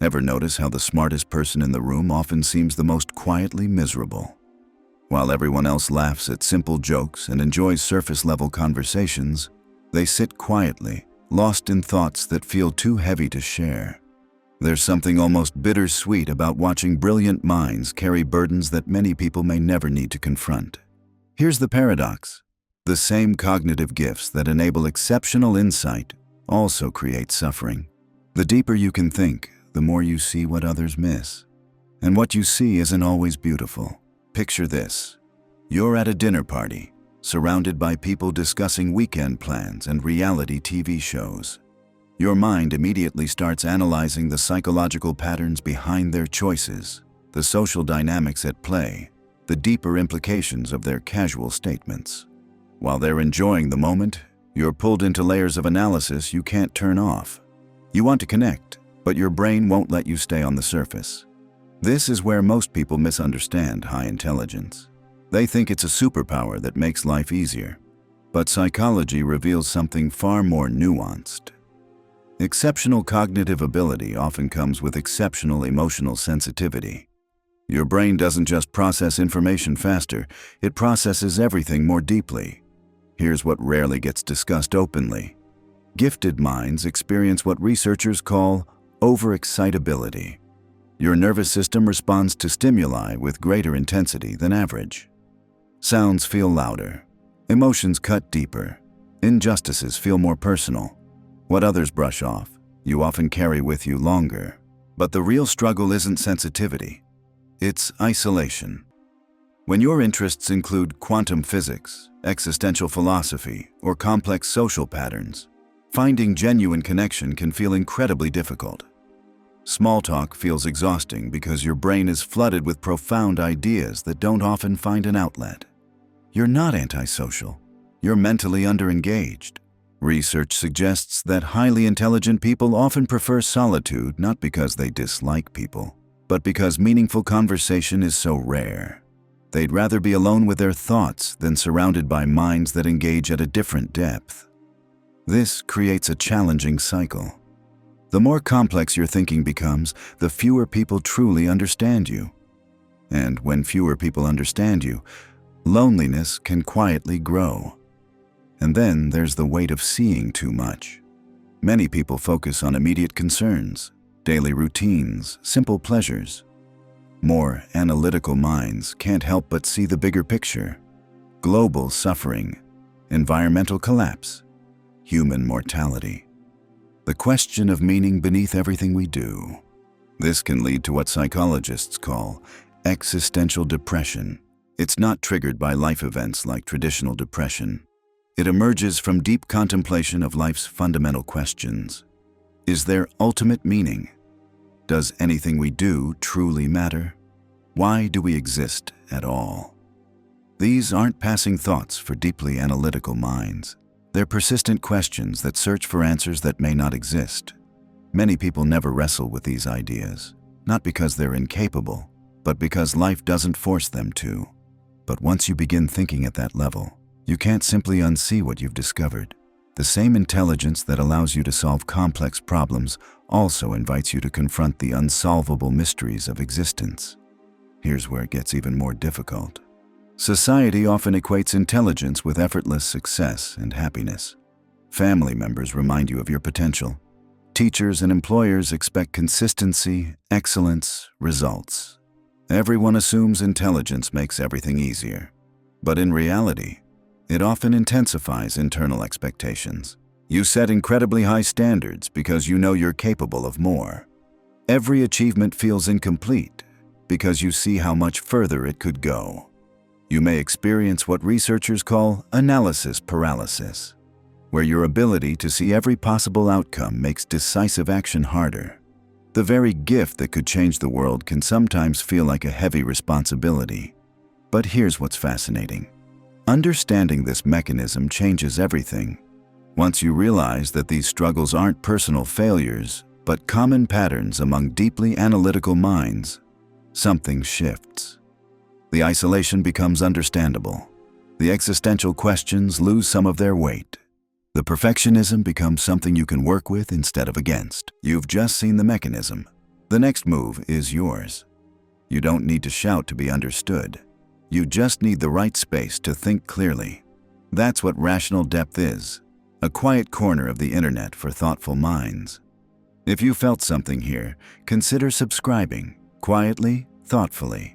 Ever notice how the smartest person in the room often seems the most quietly miserable? While everyone else laughs at simple jokes and enjoys surface-level conversations, they sit quietly, lost in thoughts that feel too heavy to share. There's something almost bittersweet about watching brilliant minds carry burdens that many people may never need to confront. Here's the paradox. The same cognitive gifts that enable exceptional insight also create suffering. The deeper you can think, the more you see what others miss. And what you see isn't always beautiful. Picture this. You're at a dinner party, surrounded by people discussing weekend plans and reality TV shows. Your mind immediately starts analyzing the psychological patterns behind their choices, the social dynamics at play, the deeper implications of their casual statements. While they're enjoying the moment, you're pulled into layers of analysis you can't turn off. You want to connect, but your brain won't let you stay on the surface. This is where most people misunderstand high intelligence. They think it's a superpower that makes life easier. But psychology reveals something far more nuanced. Exceptional cognitive ability often comes with exceptional emotional sensitivity. Your brain doesn't just process information faster, it processes everything more deeply. Here's what rarely gets discussed openly. Gifted minds experience what researchers call overexcitability. Your nervous system responds to stimuli with greater intensity than average. Sounds feel louder. Emotions cut deeper. Injustices feel more personal. What others brush off, you often carry with you longer. But the real struggle isn't sensitivity. It's isolation. When your interests include quantum physics, existential philosophy, or complex social patterns, finding genuine connection can feel incredibly difficult. Small talk feels exhausting because your brain is flooded with profound ideas that don't often find an outlet. You're not antisocial. You're mentally underengaged. Research suggests that highly intelligent people often prefer solitude not because they dislike people, but because meaningful conversation is so rare. They'd rather be alone with their thoughts than surrounded by minds that engage at a different depth. This creates a challenging cycle. The more complex your thinking becomes, the fewer people truly understand you. And when fewer people understand you, loneliness can quietly grow. And then there's the weight of seeing too much. Many people focus on immediate concerns, daily routines, simple pleasures. More analytical minds can't help but see the bigger picture: global suffering, environmental collapse, human mortality. The question of meaning beneath everything we do. This can lead to what psychologists call existential depression. It's not triggered by life events like traditional depression. It emerges from deep contemplation of life's fundamental questions. Is there ultimate meaning? Does anything we do truly matter? Why do we exist at all? These aren't passing thoughts for deeply analytical minds. They're persistent questions that search for answers that may not exist. Many people never wrestle with these ideas, not because they're incapable, but because life doesn't force them to. But once you begin thinking at that level, you can't simply unsee what you've discovered. The same intelligence that allows you to solve complex problems also invites you to confront the unsolvable mysteries of existence. Here's where it gets even more difficult. Society often equates intelligence with effortless success and happiness. Family members remind you of your potential. Teachers and employers expect consistency, excellence, results. Everyone assumes intelligence makes everything easier. But in reality, it often intensifies internal expectations. You set incredibly high standards because you know you're capable of more. Every achievement feels incomplete because you see how much further it could go. You may experience what researchers call analysis paralysis, where your ability to see every possible outcome makes decisive action harder. The very gift that could change the world can sometimes feel like a heavy responsibility. But here's what's fascinating. Understanding this mechanism changes everything. Once you realize that these struggles aren't personal failures, but common patterns among deeply analytical minds, something shifts. The isolation becomes understandable. The existential questions lose some of their weight. The perfectionism becomes something you can work with instead of against. You've just seen the mechanism. The next move is yours. You don't need to shout to be understood. You just need the right space to think clearly. That's what rational depth is, a quiet corner of the internet for thoughtful minds. If you felt something here, consider subscribing, quietly, thoughtfully.